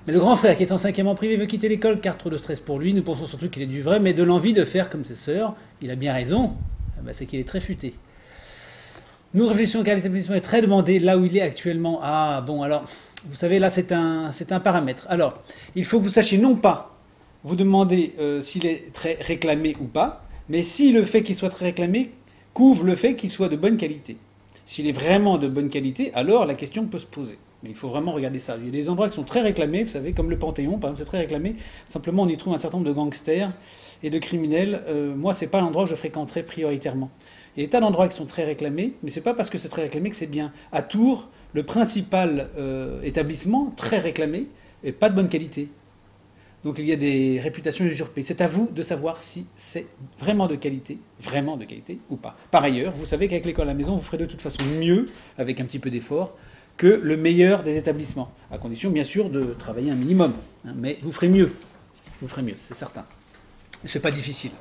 Mais le grand frère qui est en cinquième en privé veut quitter l'école car trop de stress pour lui. Nous pensons surtout qu'il est du vrai, mais de l'envie de faire comme ses sœurs. Il a bien raison, c'est qu'il est très futé. Nous réfléchissons car l'établissement est très demandé là où il est actuellement. Ah bon, alors, vous savez, là c'est un paramètre. Alors, il faut que vous sachiez non pas vous demandez s'il est très réclamé ou pas, mais si le fait qu'il soit très réclamé couvre le fait qu'il soit de bonne qualité. S'il est vraiment de bonne qualité, alors la question peut se poser. Mais il faut vraiment regarder ça. Il y a des endroits qui sont très réclamés, vous savez, comme le Panthéon, par exemple, c'est très réclamé. Simplement, on y trouve un certain nombre de gangsters et de criminels. Moi, c'est pas l'endroit que je fréquenterai prioritairement. Il y a des tas d'endroits qui sont très réclamés, mais c'est pas parce que c'est très réclamé que c'est bien. À Tours, le principal établissement très réclamé est pas de bonne qualité. Donc il y a des réputations usurpées. C'est à vous de savoir si c'est vraiment de qualité ou pas. Par ailleurs, vous savez qu'avec l'école à la maison, vous ferez de toute façon mieux, avec un petit peu d'effort, que le meilleur des établissements. À condition, bien sûr, de travailler un minimum. Mais vous ferez mieux. Vous ferez mieux, c'est certain. C'est pas difficile.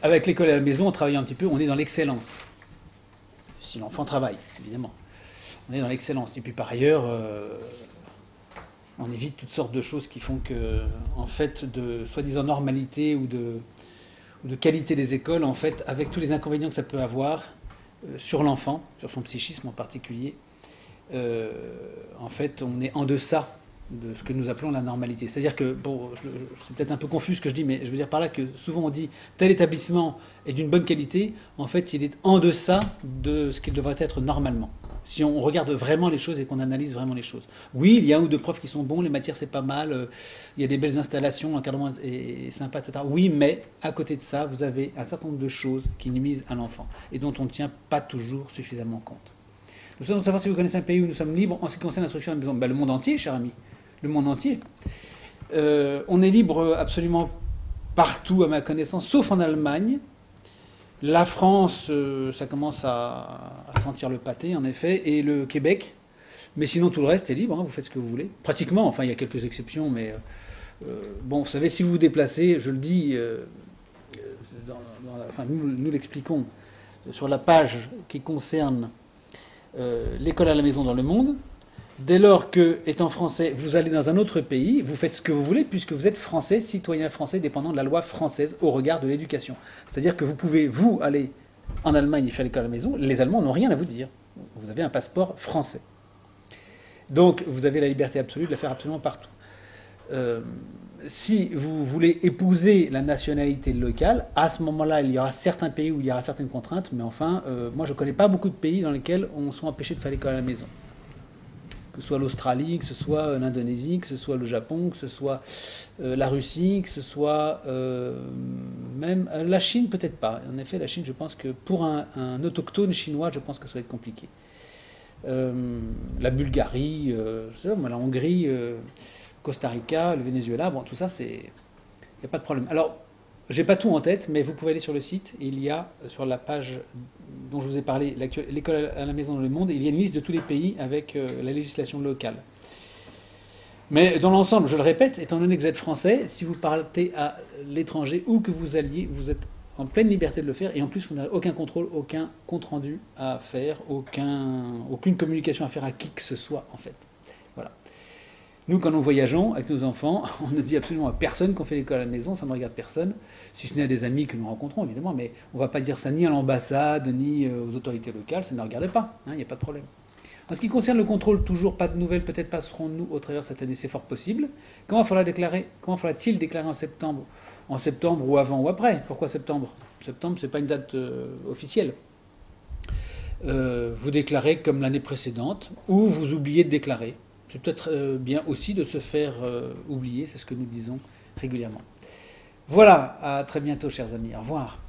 Avec l'école à la maison, en travaillant un petit peu, on est dans l'excellence. Si l'enfant travaille, évidemment. On est dans l'excellence. Et puis par ailleurs, on évite toutes sortes de choses qui font que, en fait, de soi-disant normalité ou de qualité des écoles, en fait, avec tous les inconvénients que ça peut avoir sur l'enfant, sur son psychisme en particulier, en fait, on est en deçà de ce que nous appelons la normalité. C'est-à-dire que, bon, c'est peut-être un peu confus ce que je dis, mais je veux dire par là que souvent on dit tel établissement est d'une bonne qualité, en fait, il est en deçà de ce qu'il devrait être normalement. Si on regarde vraiment les choses et qu'on analyse vraiment les choses. Oui, il y a un ou deux profs qui sont bons, les matières c'est pas mal, il y a des belles installations, l'encadrement est sympa, etc. Oui, mais à côté de ça, vous avez un certain nombre de choses qui nuisent à l'enfant et dont on ne tient pas toujours suffisamment compte. Nous souhaitons savoir si vous connaissez un pays où nous sommes libres en ce qui concerne l'instruction à la maison. Ben, le monde entier, cher ami. Le monde entier. On est libre absolument partout, à ma connaissance, sauf en Allemagne. La France, ça commence à sentir le pâté, en effet, et le Québec. Mais sinon, tout le reste est libre, hein, vous faites ce que vous voulez. Pratiquement, enfin, il y a quelques exceptions, mais bon, vous savez, si vous vous déplacez, je le dis, enfin, nous l'expliquons sur la page qui concerne l'école à la maison dans le monde. Dès lors que, étant français, vous allez dans un autre pays, vous faites ce que vous voulez puisque vous êtes français, citoyen français, dépendant de la loi française au regard de l'éducation. C'est-à-dire que vous pouvez, vous, aller en Allemagne et faire l'école à la maison, les Allemands n'ont rien à vous dire. Vous avez un passeport français. Donc, vous avez la liberté absolue de le faire absolument partout. Si vous voulez épouser la nationalité locale, à ce moment-là, il y aura certains pays où il y aura certaines contraintes, mais enfin, moi je ne connais pas beaucoup de pays dans lesquels on soit empêché de faire l'école à la maison. Que ce soit l'Australie, que ce soit l'Indonésie, que ce soit le Japon, que ce soit la Russie, que ce soit même la Chine, peut-être pas. En effet, la Chine, je pense que pour un autochtone chinois, je pense que ça va être compliqué. La Bulgarie, je sais pas, moi, la Hongrie, Costa Rica, le Venezuela, bon, tout ça, il n'y a pas de problème. Alors, j'ai pas tout en tête, mais vous pouvez aller sur le site. Il y a, sur la page dont je vous ai parlé, l'école à la maison dans le monde, il y a une liste de tous les pays avec la législation locale. Mais dans l'ensemble, je le répète, étant donné que vous êtes français, si vous partez à l'étranger ou que vous alliez, vous êtes en pleine liberté de le faire. Et en plus, vous n'avez aucun contrôle, aucun compte-rendu à faire, aucune communication à faire à qui que ce soit, en fait. Voilà. Nous, quand nous voyageons avec nos enfants, on ne dit absolument à personne qu'on fait l'école à la maison, ça ne regarde personne, si ce n'est à des amis que nous rencontrons, évidemment, mais on ne va pas dire ça ni à l'ambassade, ni aux autorités locales, ça ne regarde pas, il n'y a pas de problème. En ce qui concerne le contrôle, toujours pas de nouvelles, peut-être passerons-nous au travers cette année, c'est fort possible. Comment faudra-t-il déclarer en septembre? En septembre ou avant ou après? Pourquoi septembre? Septembre, ce n'est pas une date officielle. Vous déclarez comme l'année précédente, ou vous oubliez de déclarer. C'est peut-être bien aussi de se faire oublier, c'est ce que nous disons régulièrement. Voilà, à très bientôt chers amis, au revoir.